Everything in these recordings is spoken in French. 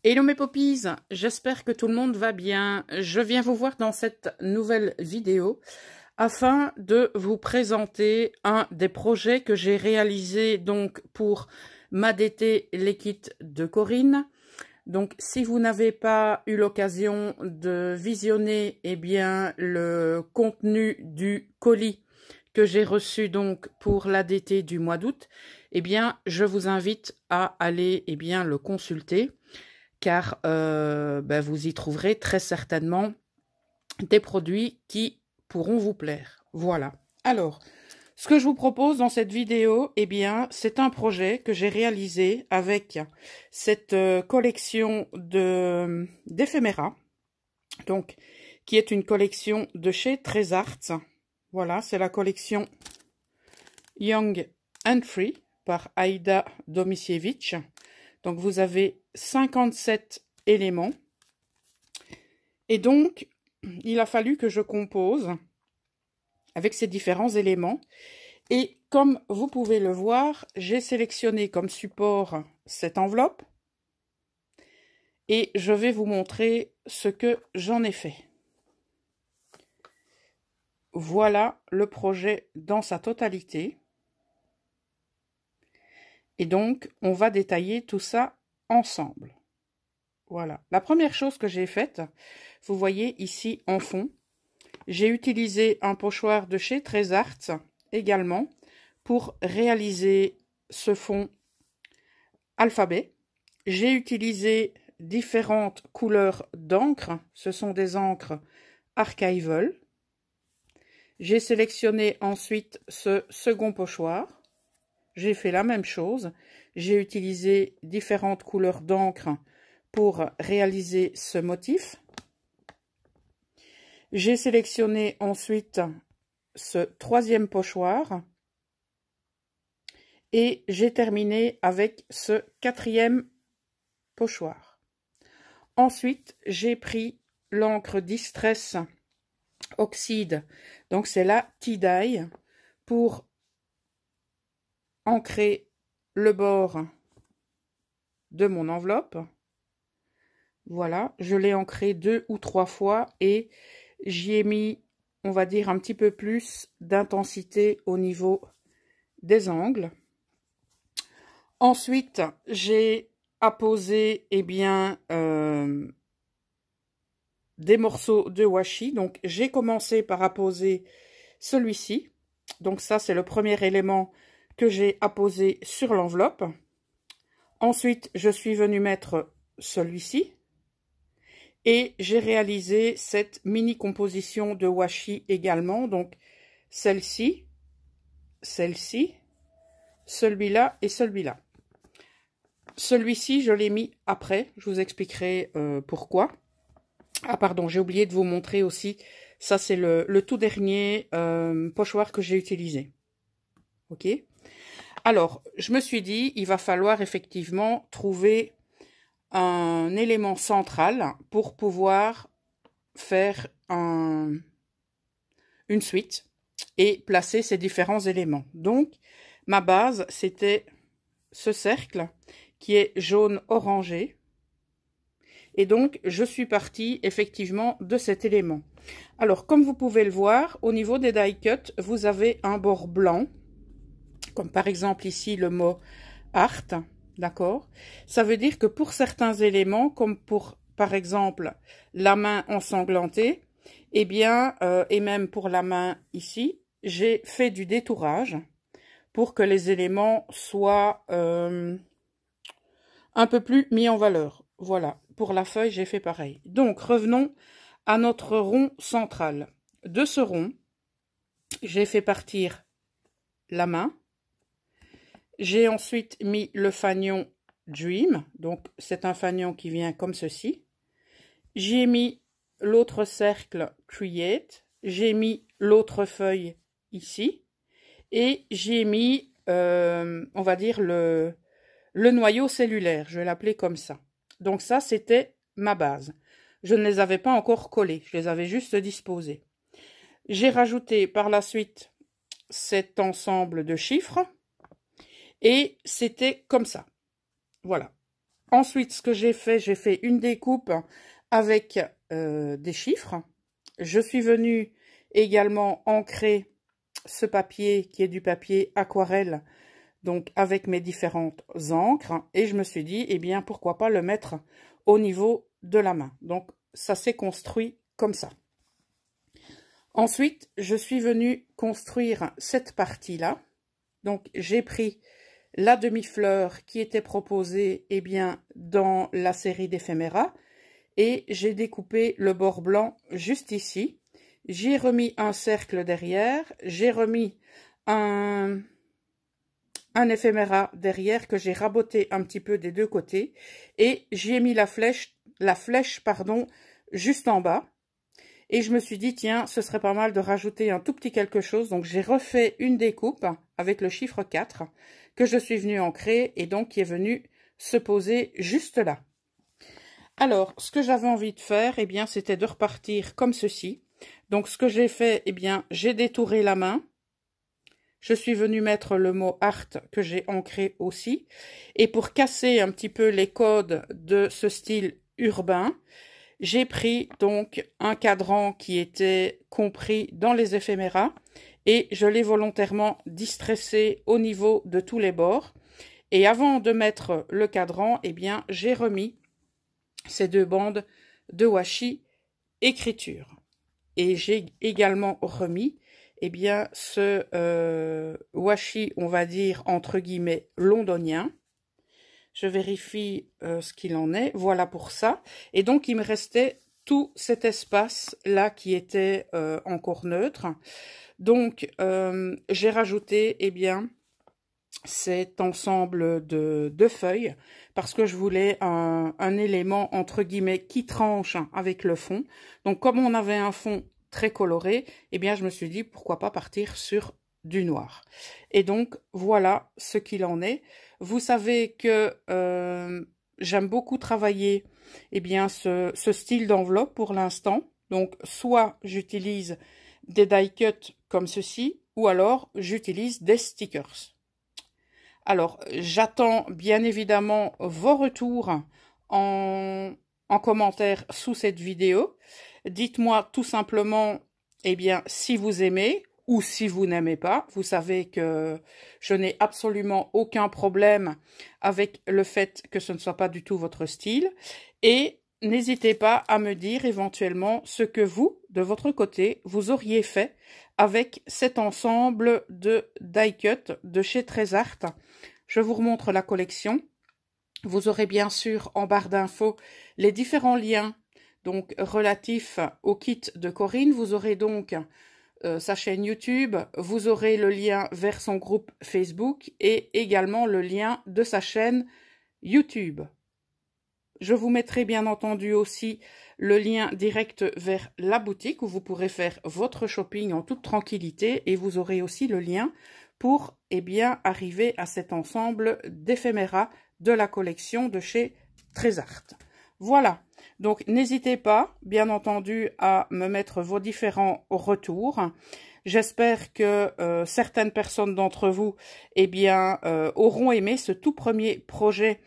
Hello mes poppies, j'espère que tout le monde va bien. Je viens vous voir dans cette nouvelle vidéo afin de vous présenter un des projets que j'ai réalisé donc pour m'ADT les kits de Corinne. Donc si vous n'avez pas eu l'occasion de visionner le contenu du colis que j'ai reçu donc pour l'ADT du mois d'août, je vous invite à aller le consulter. Car vous y trouverez très certainement des produits qui pourront vous plaire. Voilà. Alors, ce que je vous propose dans cette vidéo, c'est un projet que j'ai réalisé avec cette collection d'éphéméras, donc qui est une collection de chez Trésarts. Voilà, c'est la collection Young and Free par Aïda Domisiewicz. Donc, vous avez 57 éléments. Et donc, il a fallu que je compose avec ces différents éléments. Et comme vous pouvez le voir, j'ai sélectionné comme support cette enveloppe. Et je vais vous montrer ce que j'en ai fait. Voilà le projet dans sa totalité. Et donc, on va détailler tout ça ensemble. Voilà. La première chose que j'ai faite, vous voyez ici en fond, j'ai utilisé un pochoir de chez Trésarts également pour réaliser ce fond alphabet. J'ai utilisé différentes couleurs d'encre. Ce sont des encres Archival. J'ai sélectionné ensuite ce second pochoir. J'ai fait la même chose. J'ai utilisé différentes couleurs d'encre pour réaliser ce motif. J'ai sélectionné ensuite ce troisième pochoir. Et j'ai terminé avec ce quatrième pochoir. Ensuite, j'ai pris l'encre Distress Oxide. Donc, c'est la Tie-Dye pour ancrer le bord de mon enveloppe. Voilà, je l'ai ancré 2 ou 3 fois et j'y ai mis, on va dire, un petit peu plus d'intensité au niveau des angles. Ensuite, j'ai apposé des morceaux de washi. Donc, j'ai commencé par apposer celui-ci. Donc, ça, c'est le premier élément que j'ai apposé sur l'enveloppe. Ensuite, je suis venue mettre celui-ci. Et j'ai réalisé cette mini composition de washi également. Donc, celle-ci, celle-ci, celui-là et celui-là. Celui-ci, je l'ai mis après. Je vous expliquerai pourquoi. Ah, pardon, j'ai oublié de vous montrer aussi. Ça, c'est le tout dernier pochoir que j'ai utilisé. OK? Alors, je me suis dit, il va falloir effectivement trouver un élément central pour pouvoir faire une suite et placer ces différents éléments. Donc, ma base, c'était ce cercle qui est jaune orangé. Et donc, je suis partie effectivement de cet élément. Alors, comme vous pouvez le voir, au niveau des die cuts, vous avez un bord blanc, comme par exemple ici le mot art. D'accord? Ça veut dire que pour certains éléments, comme pour, par exemple, la main ensanglantée, et même pour la main ici, j'ai fait du détourage pour que les éléments soient un peu plus mis en valeur. Voilà. Pour la feuille, j'ai fait pareil. Donc, revenons à notre rond central. De ce rond, j'ai fait partir la main. J'ai ensuite mis le fanion Dream, donc c'est un fanion qui vient comme ceci. J'ai mis l'autre cercle Create, j'ai mis l'autre feuille ici, et j'ai mis, on va dire, le noyau cellulaire, je vais l'appeler comme ça. Donc ça, c'était ma base. Je ne les avais pas encore collés, je les avais juste disposés. J'ai rajouté par la suite cet ensemble de chiffres. Et c'était comme ça. Voilà. Ensuite, ce que j'ai fait une découpe avec des chiffres. Je suis venue également ancrer ce papier qui est du papier aquarelle, donc avec mes différentes encres. Et je me suis dit, eh bien, pourquoi pas le mettre au niveau de la main. Donc, ça s'est construit comme ça. Ensuite, je suis venue construire cette partie-là. Donc, j'ai pris la demi-fleur qui était proposée eh bien, dans la série d'éphéméra et j'ai découpé le bord blanc juste ici. J'ai remis un cercle derrière, j'ai remis un éphéméra derrière que j'ai raboté un petit peu des deux côtés et j'ai mis la flèche juste en bas. Et je me suis dit, tiens, ce serait pas mal de rajouter un tout petit quelque chose. Donc, j'ai refait une découpe avec le chiffre 4 que je suis venue ancrer et donc qui est venu se poser juste là. Alors, ce que j'avais envie de faire, eh bien, c'était de repartir comme ceci. Donc, ce que j'ai fait, eh bien, j'ai détouré la main. Je suis venue mettre le mot art que j'ai ancré aussi. Et pour casser un petit peu les codes de ce style urbain, j'ai pris donc un cadran qui était compris dans les éphéméras et je l'ai volontairement distressé au niveau de tous les bords. Et avant de mettre le cadran, eh bien, j'ai remis ces deux bandes de washi écriture. Et j'ai également remis eh bien, ce washi, on va dire, entre guillemets, londonien. Je vérifie ce qu'il en est. Voilà pour ça. Et donc, il me restait tout cet espace-là qui était encore neutre. Donc, j'ai rajouté, eh bien, cet ensemble de feuilles parce que je voulais un élément, entre guillemets, qui tranche avec le fond. Donc, comme on avait un fond très coloré, eh bien, je me suis dit, pourquoi pas partir sur du noir. Et donc, voilà ce qu'il en est. Vous savez que j'aime beaucoup travailler eh bien, ce style d'enveloppe pour l'instant. Donc, soit j'utilise des die cuts comme ceci, ou alors j'utilise des stickers. Alors, j'attends bien évidemment vos retours en commentaire sous cette vidéo. Dites-moi tout simplement, eh bien, si vous aimez ou si vous n'aimez pas. Vous savez que je n'ai absolument aucun problème avec le fait que ce ne soit pas du tout votre style. Et n'hésitez pas à me dire éventuellement ce que vous, de votre côté, vous auriez fait avec cet ensemble de die cut de chez Trésart. Je vous remontre la collection. Vous aurez bien sûr en barre d'infos les différents liens donc relatifs au kit de Corinne. Vous aurez donc sa chaîne YouTube, vous aurez le lien vers son groupe Facebook et également le lien de sa chaîne YouTube. Je vous mettrai bien entendu aussi le lien direct vers la boutique où vous pourrez faire votre shopping en toute tranquillité et vous aurez aussi le lien pour eh bien, arriver à cet ensemble d'éphéméras de la collection de chez Trésart. Voilà, donc n'hésitez pas, bien entendu, à me mettre vos différents retours. J'espère que certaines personnes d'entre vous eh bien, auront aimé ce tout premier projet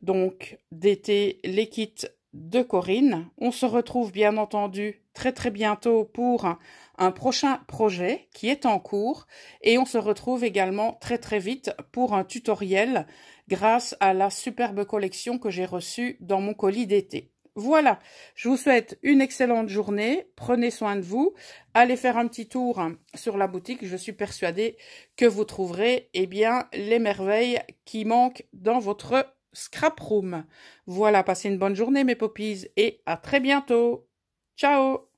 donc d'été, les kits de Corinne. On se retrouve bien entendu très bientôt pour un prochain projet qui est en cours et on se retrouve également très vite pour un tutoriel grâce à la superbe collection que j'ai reçue dans mon colis d'été. Voilà, je vous souhaite une excellente journée, prenez soin de vous, allez faire un petit tour sur la boutique, je suis persuadée que vous trouverez eh bien, les merveilles qui manquent dans votre scrap room. Voilà, passez une bonne journée mes poppies et à très bientôt. Ciao!